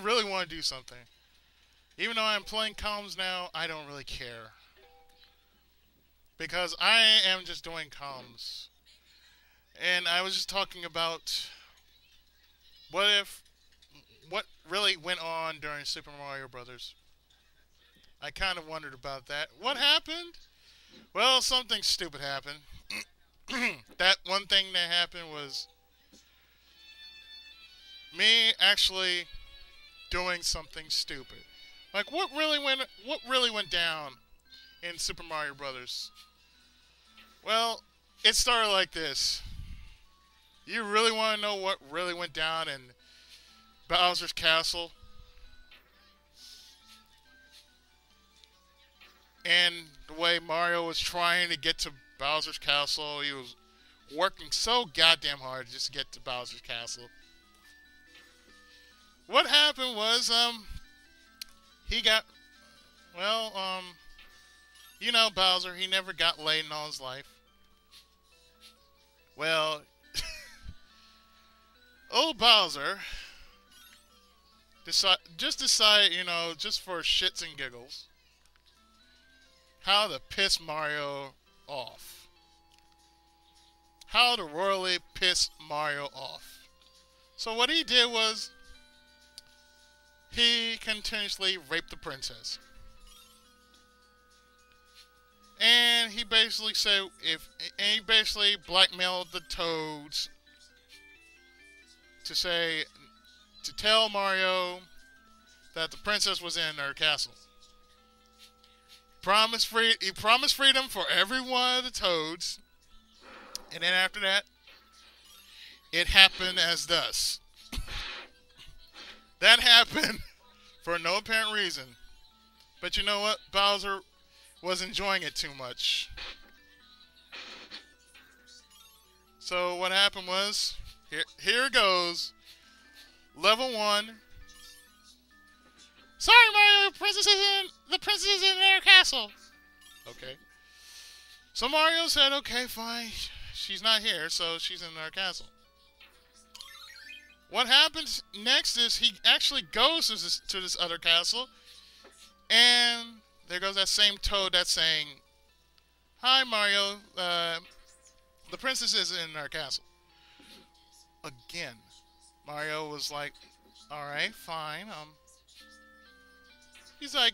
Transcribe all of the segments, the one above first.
really want to do something. Even though I'm playing comms now, I don't really care. Because I am just doing comms. And I was just talking about what really went on during Super Mario Brothers. I kind of wondered about that. What happened? Well, something stupid happened. That one thing that happened was me actually doing something stupid. Like what really went down in Super Mario Brothers? Well, it started like this. You really want to know what really went down in Bowser's Castle? And the way Mario was trying to get to Bowser's Castle, he was working so goddamn hard just to get to Bowser's Castle. What happened was, he got, well, you know Bowser, he never got laid in all his life. Well, old Bowser decided, you know, just for shits and giggles, how to piss Mario off. How to royally piss Mario off. So what he did was, he continuously raped the princess. And he basically said, he basically blackmailed the Toads to tell Mario that the princess was in her castle. He promised freedom for every one of the Toads. And then after that, it happened as thus. That happened for no apparent reason. But you know what? Bowser was enjoying it too much. So what happened was, here it goes. Level 1. Sorry, Mario, the princess is in their castle. Okay. So Mario said, okay, fine. She's not here, so she's in our castle. What happens next is he actually goes to this other castle, and there goes that same Toad that's saying, "Hi, Mario. The princess is in our castle." Again, Mario was like, "All right, fine." He's like,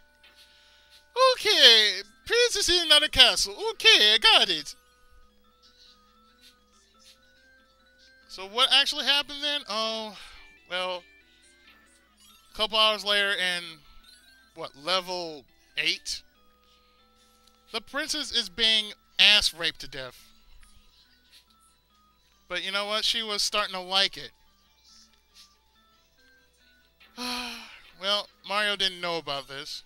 "Okay, princess is in another castle. Okay, I got it." So what actually happened then? Oh, well, a couple hours later in, level 8? The princess is being ass raped to death. But you know what? She was starting to like it. Well, Mario didn't know about this.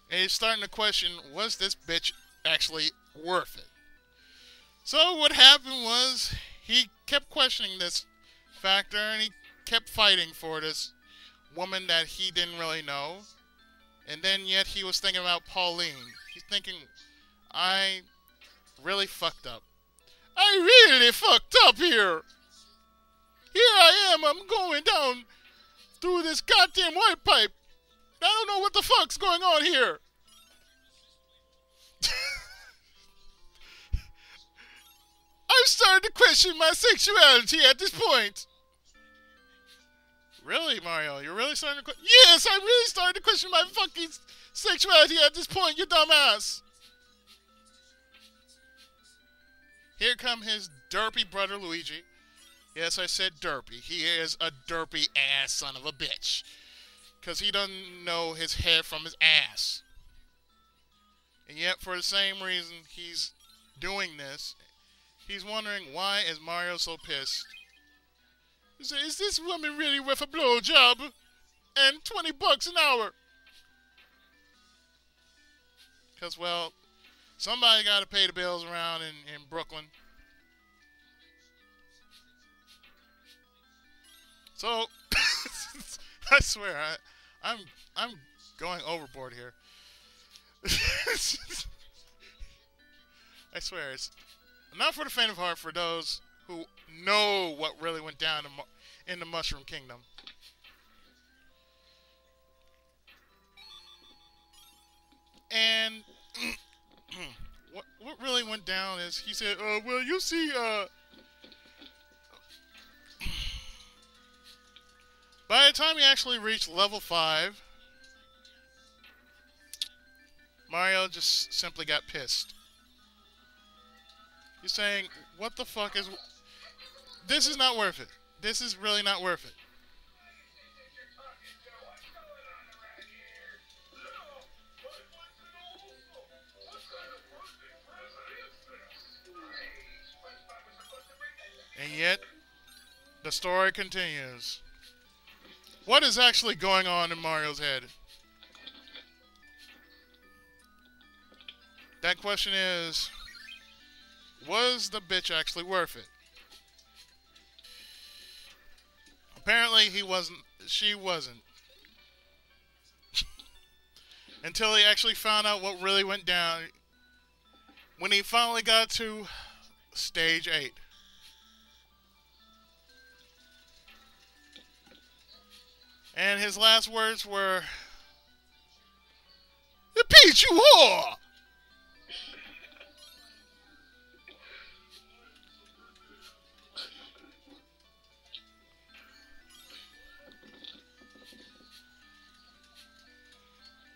And he's starting to question, was this bitch actually worth it? So what happened was, he kept questioning this factor, and he kept fighting for this woman that he didn't really know. And then yet he was thinking about Pauline. He's thinking, I really fucked up. I really fucked up here. Here I am, I'm going down through this goddamn white pipe. I don't know what the fuck's going on here. I'm starting to question my sexuality at this point. Really, Mario? You're really starting to question? Yes, I'm really starting to question my fucking sexuality at this point, you dumbass. Here come his derpy brother Luigi. Yes, I said derpy. He is a derpy ass son of a bitch. Because he doesn't know his head from his ass. And yet, for the same reason he's doing this, he's wondering, why is Mario so pissed? Is this woman really worth a blowjob? And $20 an hour? Because, well, somebody got to pay the bills around in Brooklyn. So, I swear, I'm going overboard here. I swear, it's not for the faint of heart for those who know what really went down in the Mushroom Kingdom. And what really went down is he said, well, you see, by the time he actually reached level 5, Mario just simply got pissed. He's saying, what the fuck is... This is not worth it. This is really not worth it. And yet, the story continues. What is actually going on in Mario's head? That question is, was the bitch actually worth it? Apparently he wasn't, she wasn't. Until he actually found out what really went down when he finally got to stage 8. And his last words were, Peach, you whore!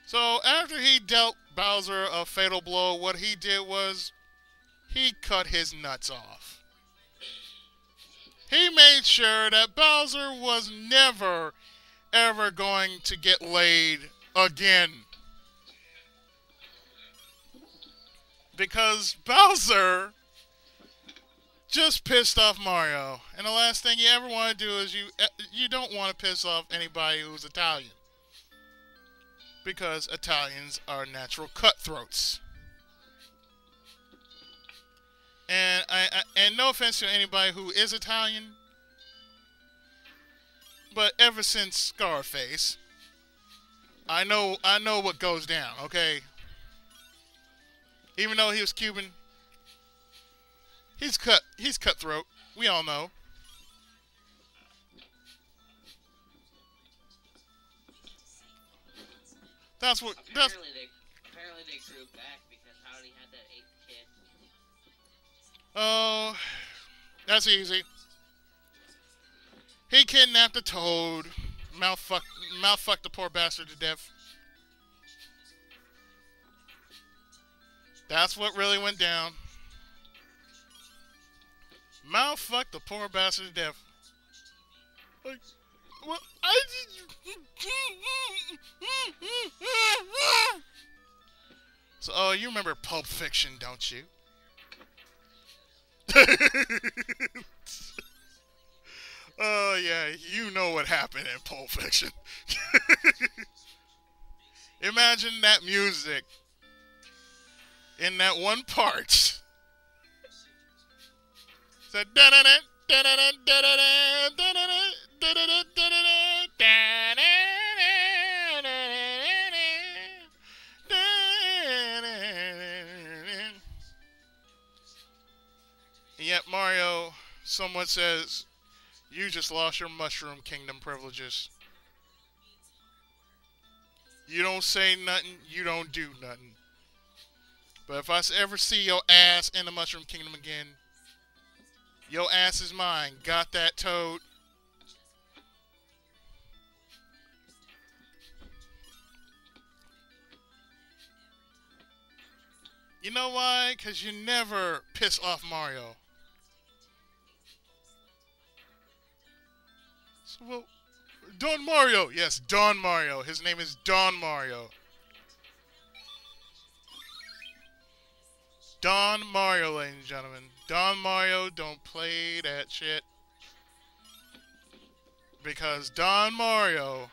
So after he dealt Bowser a fatal blow, what he did was he cut his nuts off. He made sure that Bowser was never, ever going to get laid again. Because Bowser just pissed off Mario. And the last thing you ever want to do is you don't want to piss off anybody who's Italian. Because Italians are natural cutthroats. And and no offense to anybody who is Italian, but ever since Scarface, I know what goes down, okay? Even though he was Cuban, he's cutthroat. We all know. Apparently they grew back because Howdy had that 8th kid. Oh, that's easy. He kidnapped a toad, mouth fucked the poor bastard to death. That's what really went down. Mouth fucked the poor bastard to death. Like, well, So, oh, you remember Pulp Fiction, don't you? Oh, yeah, you know what happened in Pulp Fiction. Imagine that music in that one part. So, and yet Mario, someone says, you just lost your Mushroom Kingdom privileges. You don't say nothing, you don't do nothing. But if I ever see your ass in the Mushroom Kingdom again, your ass is mine. Got that, Toad? You know why? Because you never piss off Mario. So, well, Don Mario. Yes, Don Mario. His name is Don Mario. Don Mario, ladies and gentlemen. Don Mario, don't play that shit. Because Don Mario,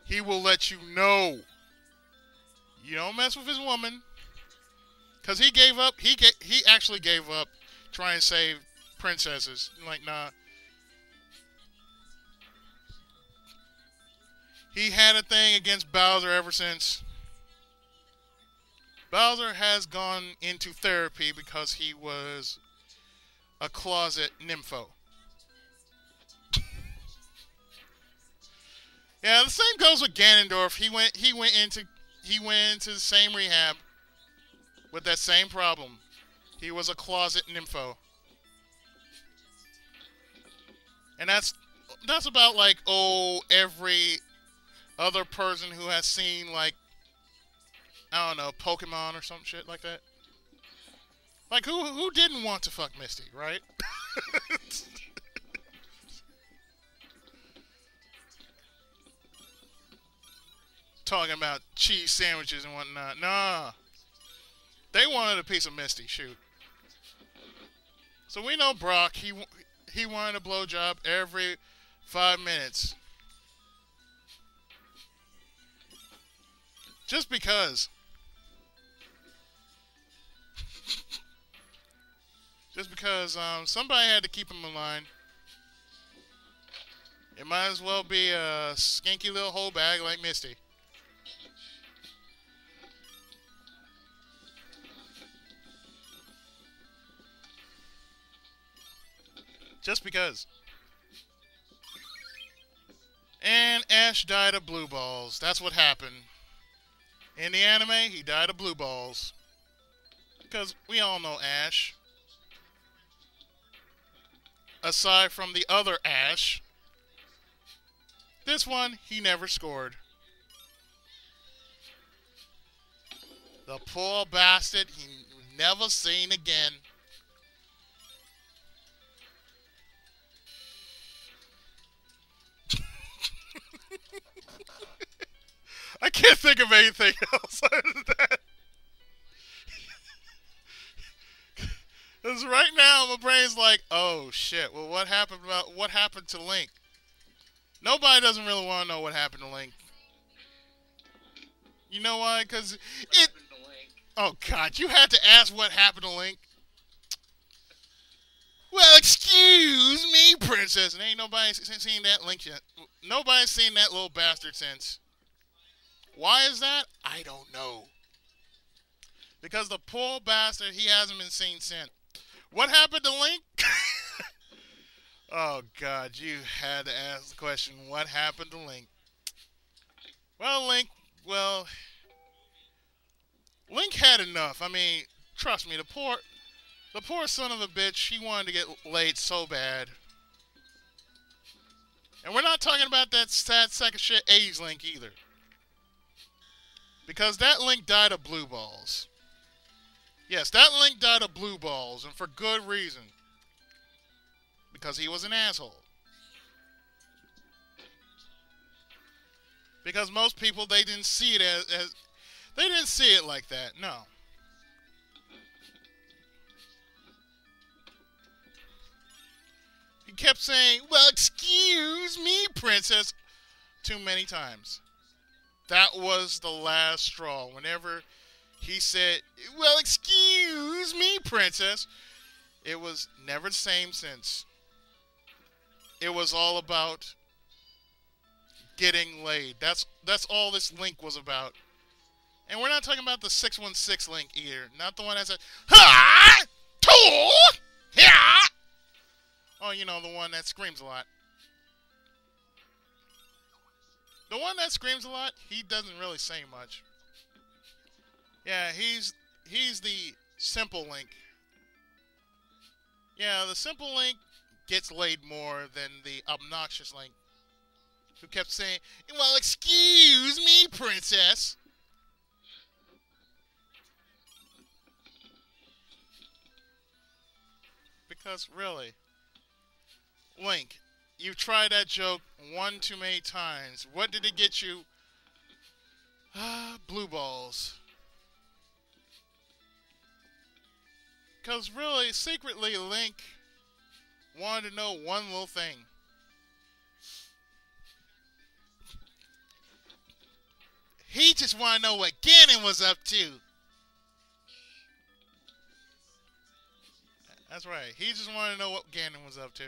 he will let you know. You don't mess with his woman. Because he gave up, he actually gave up trying to save princesses. Like, nah. He had a thing against Bowser ever since. Bowser has gone into therapy because he was a closet nympho. Yeah, the same goes with Ganondorf. He went he went into the same rehab with that same problem. He was a closet nympho. And that's about like, every other person who has seen, like, I don't know, Pokemon or some shit like that. Like, who didn't want to fuck Misty, right? Talking about cheese sandwiches and whatnot. Nah. They wanted a piece of Misty, shoot. So we know Brock, he wanted a blowjob every 5 minutes. Just because. Just because somebody had to keep him in line. It might as well be a skanky little whole bag like Misty. Just because. And Ash died of blue balls. That's what happened. In the anime, he died of blue balls. Because we all know Ash. Aside from the other Ash, this one, he never scored. The poor bastard, he never seen again. I can't think of anything else other than that. Because right now my brain's like, oh shit, well what happened to Link? Nobody doesn't really want to know what happened to Link. You know why? Because it... Oh god, you had to ask what happened to Link? Well, excuse me, princess. And ain't nobody seen that Link yet. Nobody's seen that little bastard since. Why is that? I don't know. Because the poor bastard, he hasn't been seen since. What happened to Link? Oh, God, you had to ask the question, what happened to Link? Well, Link had enough. I mean, trust me, the poor son of a bitch, he wanted to get laid so bad. And we're not talking about that sad sack of shit AIDS Link either. Because that Link died of blue balls. Yes, that Link died of blue balls, and for good reason. Because he was an asshole. Because most people, they didn't see it as they didn't see it like that, no. He kept saying, well, excuse me, princess, too many times. That was the last straw. Whenever he said, well, excuse me, princess, it was never the same since. It was all about getting laid. That's all this Link was about. And we're not talking about the 616 Link either. Not the one that said, ha! Too! Yeah! Oh, you know, the one that screams a lot. The one that screams a lot, he doesn't really say much. Yeah, he's the simple Link. Yeah, the simple Link gets laid more than the obnoxious Link, who kept saying, well, excuse me, princess. Because, really, Link, you've tried that joke one too many times. What did it get you? Blue balls. Because, really, secretly, Link wanted to know one little thing. He just wanted to know what Ganon was up to. That's right. He just wanted to know what Ganon was up to.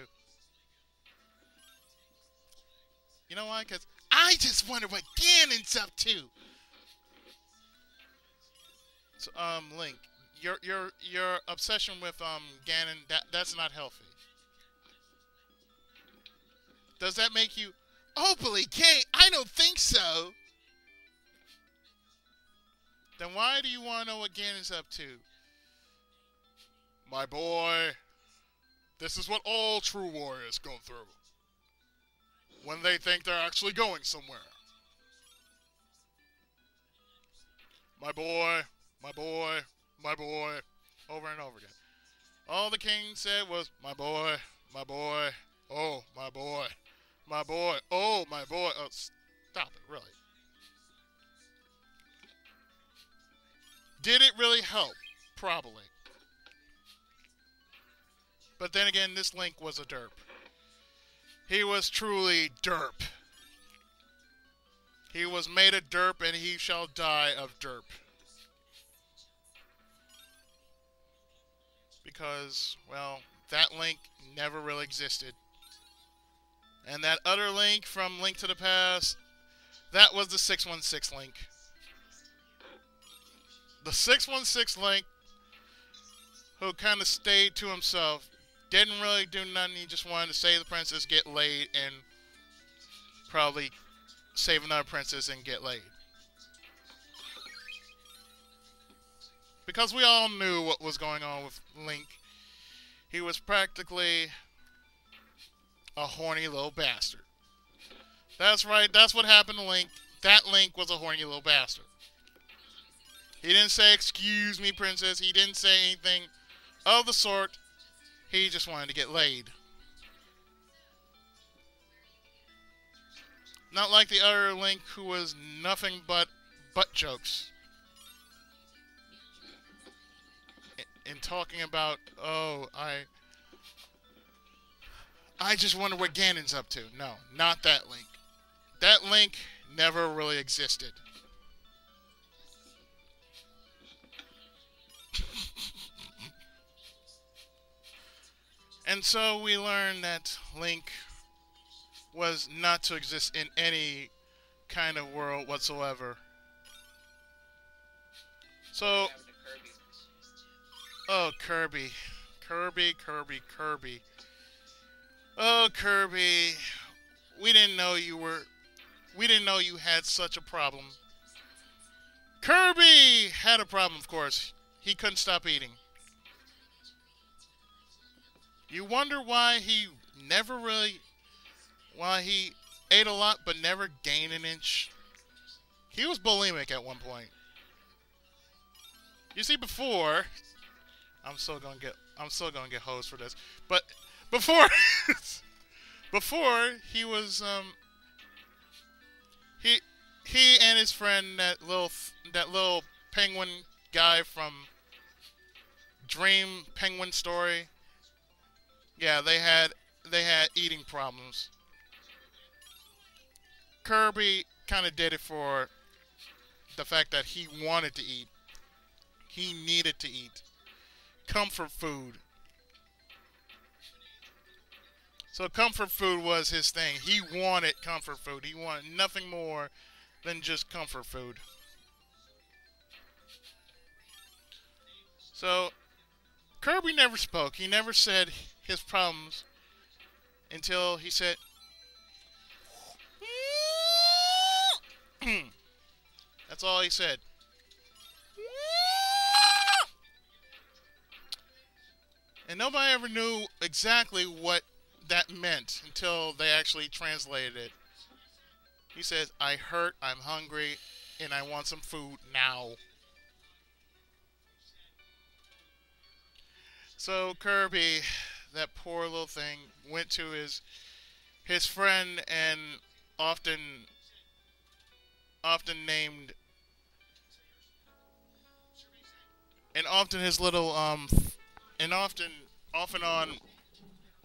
You know why? Because I just wonder what Ganon's up to. So, Link, your obsession with Ganon, that's not healthy. Does that make you overly gay? I don't think so. Then why do you want to know what Ganon's up to? My boy, this is what all true warriors go through when they think they're actually going somewhere. My boy, my boy, my boy, over and over again. All the king said was, my boy, oh, my boy, oh, my boy. Oh, stop it, really. Did it really help? Probably. But then again, this Link was a derp. He was truly derp. He was made a derp, and he shall die of derp. Because, well, that Link never really existed. And that other Link from Link to the Past, that was the 616 Link. The 616 Link, who kind of stayed to himself, didn't really do nothing. He just wanted to save the princess, get laid, and probably save another princess and get laid. Because we all knew what was going on with Link. He was practically a horny little bastard. That's right, that's what happened to Link. That Link was a horny little bastard. He didn't say, excuse me, princess. He didn't say anything of the sort. He just wanted to get laid. Not like the other Link, who was nothing but butt jokes. In talking about, oh, I just wonder what Ganon's up to. No, not that Link. That Link never really existed. And so we learn that Link was not to exist in any kind of world whatsoever. So, oh, Kirby. Kirby. Oh, Kirby. We didn't know you had such a problem. Kirby had a problem, of course. He couldn't stop eating. You wonder why he ate a lot but never gained an inch. He was bulimic at one point. You see, before, I'm still gonna get hosed for this, but before, before he was he and his friend, that little penguin guy from Dream Penguin Story. Yeah, they had eating problems. Kirby kind of did it for the fact that he wanted to eat. He needed to eat. Comfort food. So comfort food was his thing. He wanted comfort food. He wanted nothing more than just comfort food. So Kirby never spoke. He never said his problems until he said, that's all he said. And nobody ever knew exactly what that meant until they actually translated it. He says, I hurt, I'm hungry, and I want some food now. So Kirby, that poor little thing, went to his friend and often named, and often his little and off and on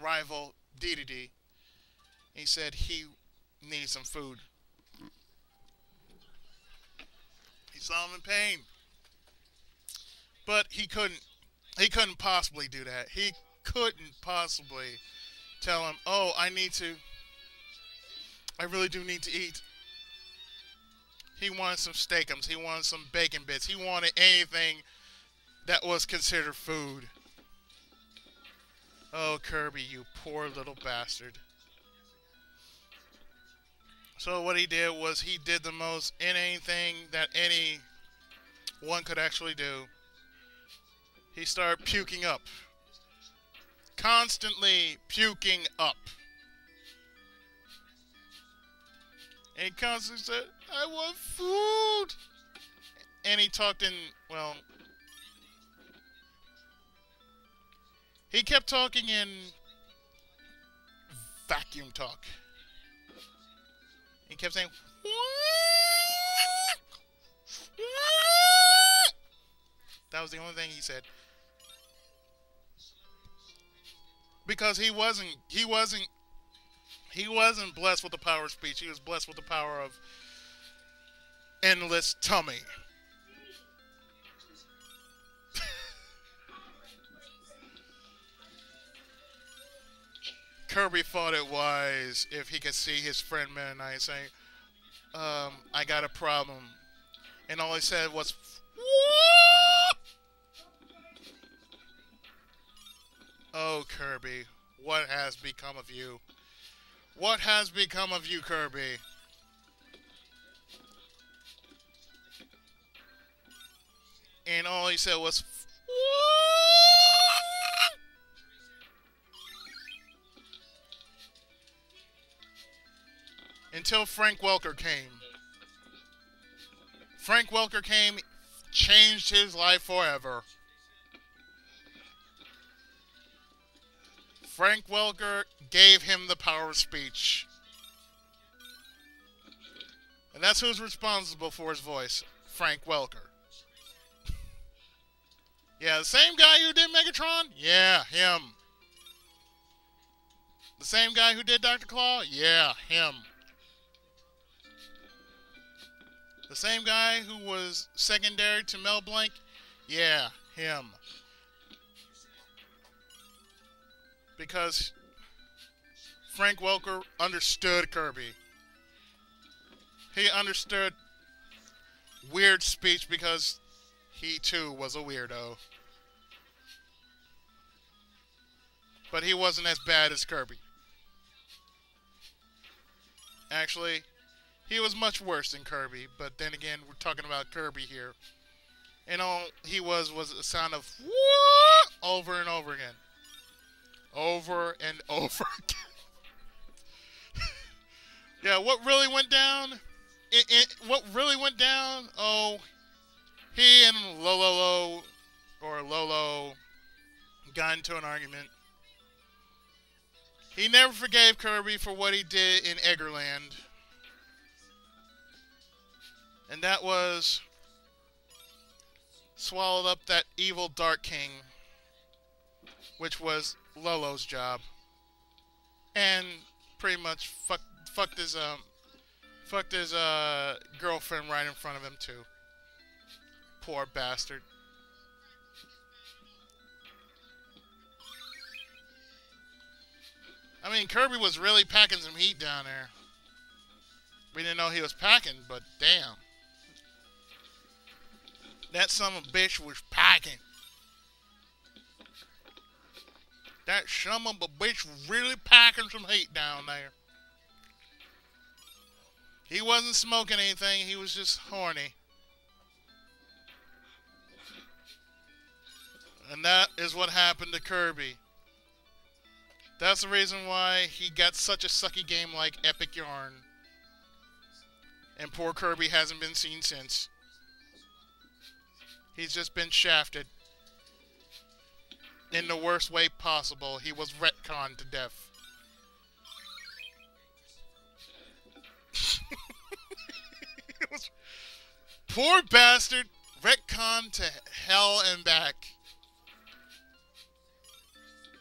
rival DDD. He said he needed some food. He saw him in pain, but he couldn't possibly do that. He couldn't possibly tell him, oh, I really do need to eat. He wanted some steakums. He wanted some bacon bits. He wanted anything that was considered food. Oh, Kirby, you poor little bastard. So what he did was he did the most inane thing that any one could actually do. He started puking up. Constantly puking up. And he constantly said, I want food! And he talked in, well, he kept talking in vacuum talk. He kept saying, that was the only thing he said. Because he wasn't blessed with the power of speech. He was blessed with the power of endless tummy. Kirby thought it wise if he could see his friend Meta Knight saying, I got a problem. And all he said was, oh, Kirby, what has become of you? What has become of you, Kirby? And all he said was, until Frank Welker came. Frank Welker came, changed his life forever. Frank Welker gave him the power of speech. And that's who's responsible for his voice. Frank Welker. Yeah, the same guy who did Megatron? Yeah, him. The same guy who did Dr. Claw? Yeah, him. The same guy who was secondary to Mel Blanc? Yeah, him. Because Frank Welker understood Kirby. He understood weird speech because he too was a weirdo. But he wasn't as bad as Kirby. Actually, he was much worse than Kirby, but then again, we're talking about Kirby here. And all he was a sound of whoop over and over again. Over and over again. Yeah, what really went down? What really went down? Oh, he and Lolo got into an argument. He never forgave Kirby for what he did in Eggerland. And that was swallowed up that evil Dark King, which was Lolo's job. And pretty much fucked his girlfriend right in front of him too. Poor bastard. I mean, Kirby was really packing some heat down there. We didn't know he was packing, but damn. That son of a bitch was packing. That son of a bitch was really packing some heat down there. He wasn't smoking anything, he was just horny. And that is what happened to Kirby. That's the reason why he got such a sucky game like Epic Yarn. And poor Kirby hasn't been seen since. He's just been shafted. In the worst way possible. He was retconned to death. Poor bastard. Retconned to hell and back.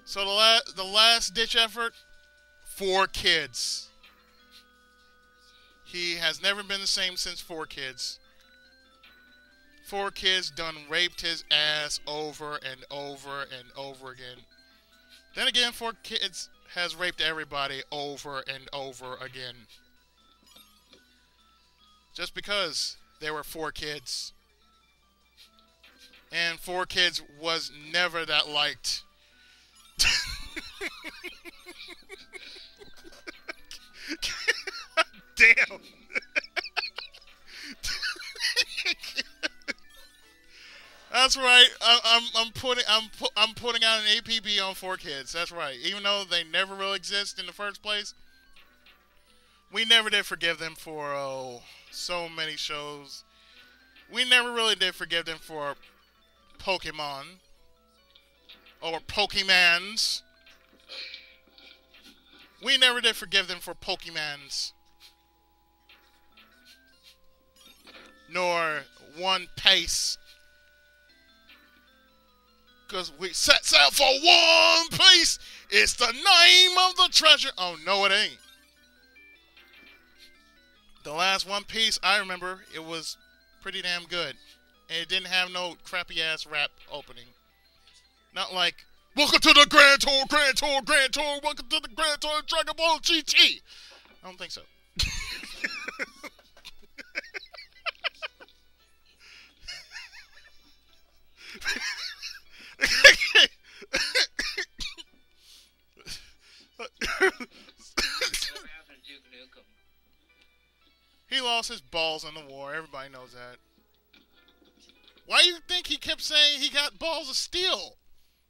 So the last ditch effort, 4 kids. He has never been the same since 4 kids. 4 kids done raped his ass over and over and over again. Then again, 4 kids has raped everybody over and over again. Just because there were 4 kids. And 4 kids was never that liked. Damn. That's right. I'm putting out an APB on 4Kids. That's right. Even though they never really exist in the first place, we never did forgive them for so many shows. We never really did forgive them for Pokemon or Pokemans. We never did forgive them for Pokemans. Nor One Piece. Because we set out for One Piece. It's the name of the treasure. Oh, no, it ain't. The last One Piece, I remember, it was pretty damn good. And it didn't have no crappy-ass rap opening. Not like, welcome to the Grand Tour, Grand Tour, Grand Tour, welcome to the Grand Tour Dragon Ball GT. I don't think so. He lost his balls in the war. Everybody knows that. Why do you think he kept saying he got balls of steel?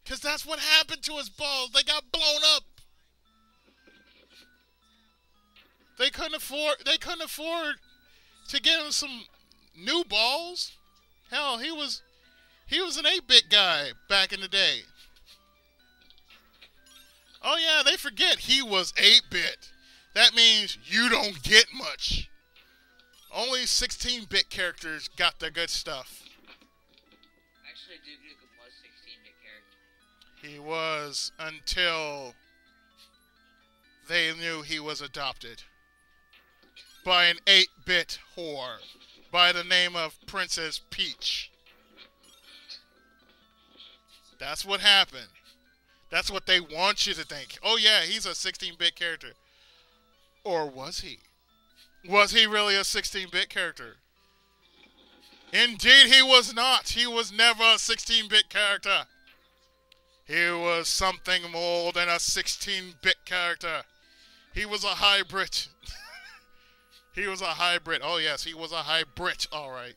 Because that's what happened to his balls. They got blown up. They couldn't afford to get him some new balls. Hell, he was an 8-bit guy back in the day. Oh yeah, they forget he was 8-bit. That means you don't get much. Only 16-bit characters got the good stuff. Actually, Duke Nukem was 16-bit character. He was until they knew he was adopted by an 8-bit whore by the name of Princess Peach. That's what happened. That's what they want you to think. Oh yeah, he's a 16-bit character. Or was he? Was he really a 16-bit character? Indeed he was not. He was never a 16-bit character. He was something more than a 16-bit character. He was a hybrid. He was a hybrid. Oh yes, he was a hybrid. Alright.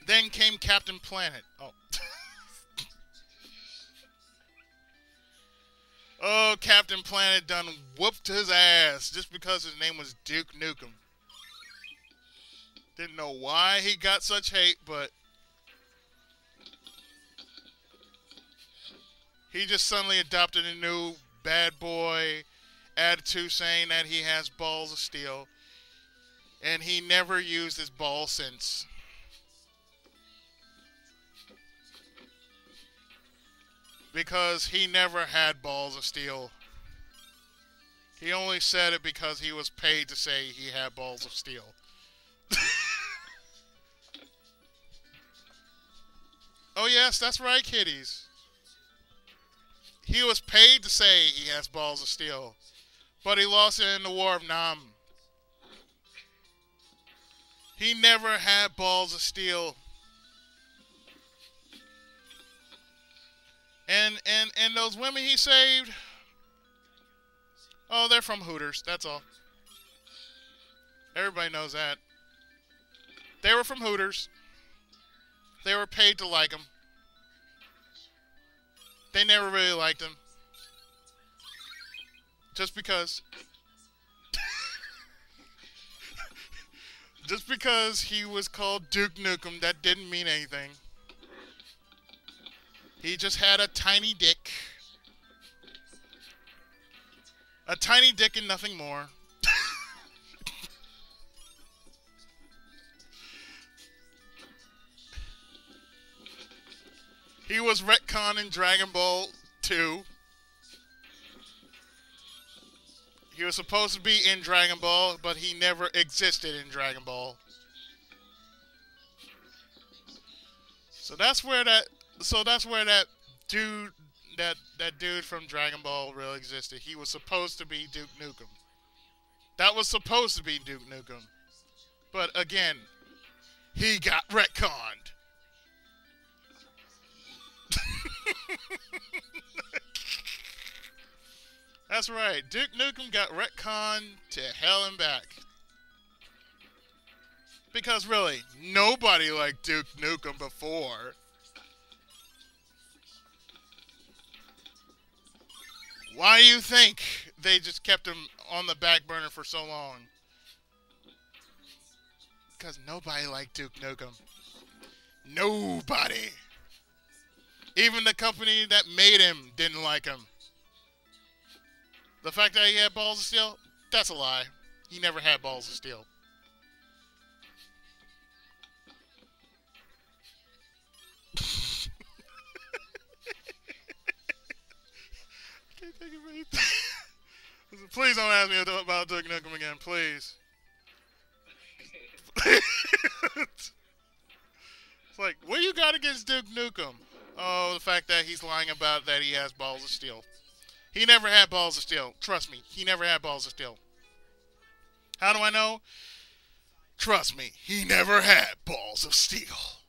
Then came Captain Planet. Oh. Oh, Captain Planet done whooped his ass just because his name was Duke Nukem. Didn't know why he got such hate, but he just suddenly adopted a new bad boy attitude, saying that he has balls of steel, and he never used his balls since. Because he never had balls of steel. He only said it because he was paid to say he had balls of steel. Oh yes, that's right, kiddies. He was paid to say he has balls of steel. But he lost it in the War of Nam. He never had balls of steel. And those women he saved, oh, they're from Hooters, that's all. Everybody knows that. They were from Hooters. They were paid to like him. They never really liked him. Just because. Just because he was called Duke Nukem, that didn't mean anything. He just had a tiny dick. A tiny dick and nothing more. He was retconned in Dragon Ball 2. He was supposed to be in Dragon Ball, but he never existed in Dragon Ball. So that's where that dude from Dragon Ball really existed. He was supposed to be Duke Nukem. That was supposed to be Duke Nukem. But again, he got retconned. That's right. Duke Nukem got retconned to hell and back. Because really, nobody liked Duke Nukem before. Why do you think they just kept him on the back burner for so long? Because nobody liked Duke Nukem. Nobody. Even the company that made him didn't like him. The fact that he had balls of steel, that's a lie. He never had balls of steel. Can't take it, mate. Please don't ask me about Duke Nukem again, please. It's like, what you got against Duke Nukem? Oh, the fact that he's lying about that he has balls of steel. He never had balls of steel. Trust me, he never had balls of steel. How do I know? Trust me, he never had balls of steel.